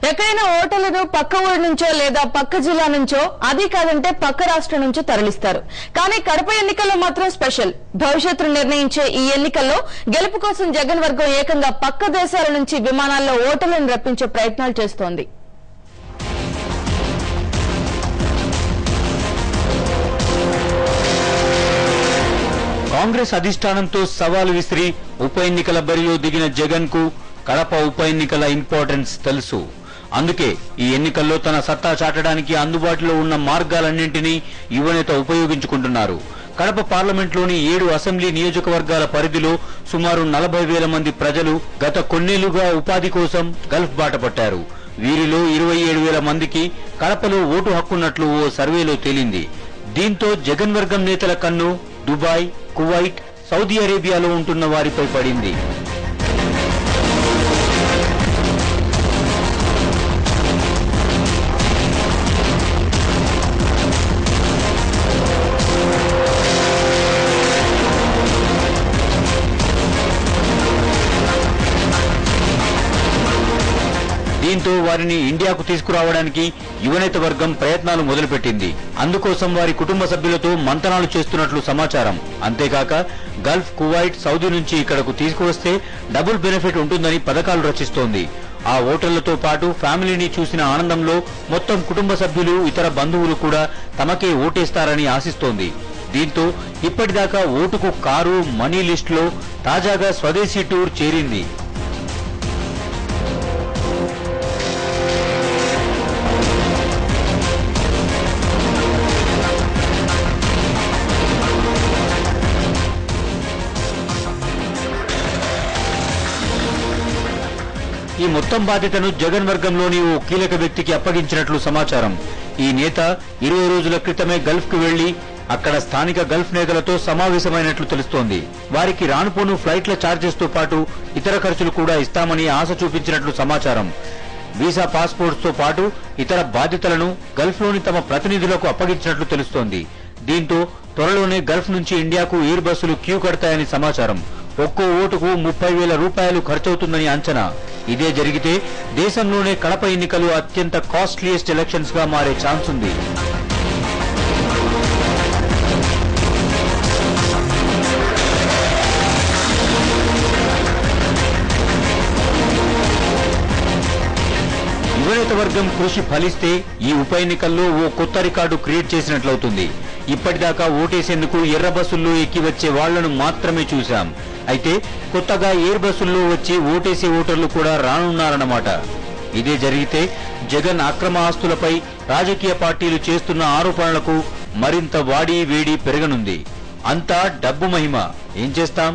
ఎక్కడైనా ఓటర్లను పక్క ఊరి నుంచో లేదా పక్క జిల్లా నుంచో, అది కాదంటే పక్క రాష్ట్రం నుంచో తరలిస్తారు. కానీ కడప ఎన్నికల్లో మాత్రం స్పెషల్. భవిష్యత్తును నిర్ణయించే ఈ ఎన్నికల్లో గెలుపు కోసం జగన్ వర్గం ఏకంగా పక్క దేశాల నుంచి విమానాల్లో ఓటర్లను రప్పించే ప్రయత్నాలు చేస్తోంది. కాంగ్రెస్ అధిష్టానంతో సవాలు విసిరి ఉప ఎన్నికల బరిలో దిగిన జగన్ కు కడప ఉప ఎన్నికల ఇంపార్టెన్స్ తెలుసు. అందుకే ఈ ఎన్నికల్లో తన సత్తా చాటడానికి అందుబాటులో ఉన్న మార్గాలన్నింటినీ యువనేత ఉపయోగించుకుంటున్నారు. కడప పార్లమెంట్లోని 7 అసెంబ్లీ నియోజకవర్గాల పరిధిలో సుమారు 40,000 మంది ప్రజలు గత కొన్నేళ్లుగా ఉపాధి కోసం గల్ఫ్ బాట పట్టారు. వీరిలో 27,000 మందికి కడపలో ఓటు హక్కున్నట్లు ఓ సర్వేలో తేలింది. దీంతో జగన్ వర్గం నేతల కన్ను దుబాయ్, కువైట్, సౌదీ అరేబియాలో ఉంటున్న వారిపై పడింది. దీంతో వారిని ఇండియాకు తీసుకురావడానికి యువనేత వర్గం ప్రయత్నాలు మొదలుపెట్టింది. అందుకోసం వారి కుటుంబ సభ్యులతో మంతనాలు చేస్తున్నట్లు సమాచారం. అంతేకాక గల్ఫ్, కువైట్, సౌదీ నుంచి ఇక్కడకు తీసుకువస్తే డబుల్ బెనిఫిట్ ఉంటుందని పథకాలు రచిస్తోంది. ఆ ఓటర్లతో పాటు ఫ్యామిలీని చూసిన ఆనందంలో మొత్తం కుటుంబ సభ్యులు, ఇతర బంధువులు కూడా తమకే ఓటేస్తారని ఆశిస్తోంది. దీంతో ఇప్పటిదాకా ఓటుకు కారు, మనీ లిస్టులో తాజాగా స్వదేశీ టూర్ చేరింది. ఈ మొత్తం బాధ్యతను జగన్ వర్గంలోని ఓ కీలక వ్యక్తికి అప్పగించినట్లు సమాచారం. ఈ నేత 20 రోజుల క్రితమే గల్ఫ్ కు వెళ్లి అక్కడ స్థానిక గల్ఫ్ నేతలతో సమావేశమైనట్లు తెలుస్తోంది. వారికి రానుపోను ఫ్లైట్ల ఛార్జెస్ తో పాటు ఇతర ఖర్చులు కూడా ఇస్తామని ఆశ చూపించినట్లు సమాచారం. వీసా, పాస్పోర్ట్స్ తో పాటు ఇతర బాధ్యతలను గల్ఫ్లోని తమ ప్రతినిధులకు అప్పగించినట్లు తెలుస్తోంది. దీంతో త్వరలోనే గల్ఫ్ నుంచి ఇండియాకు ఎయిర్ బస్సులు క్యూ కడతాయని సమాచారం. ఒక్కో ఓటుకు 30,000 రూపాయలు ఖర్చవుతుందని అంచనా. ఇదే జరిగితే దేశంలోనే కడప ఎన్నికలు అత్యంత కాస్ట్లీయెస్ట్ ఎలక్షన్స్ గా మారే ఛాన్స్ ఉంది. యువనేత వర్గం కృషి ఫలిస్తే ఈ ఉప ఎన్నికల్లో ఓ కొత్త రికార్డు క్రియేట్ చేసినట్లవుతుంది. ఇప్పటిదాకా ఓటేసేందుకు ఎర్ర బస్సుల్లో ఎక్కి వచ్చే వాళ్లను మాత్రమే చూశాం. అయితే కొత్తగా ఎయిర్ బస్సుల్లో వచ్చి ఓటేసే ఓటర్లు కూడా రానున్నారన్నమాట. ఇదే జరిగితే జగన్ అక్రమ ఆస్తులపై రాజకీయ పార్టీలు చేస్తున్న ఆరోపణలకు మరింత వాడి వేడి పెరగనుంది. అంతా డబ్బు మహిమ. ఏం చేస్తాం?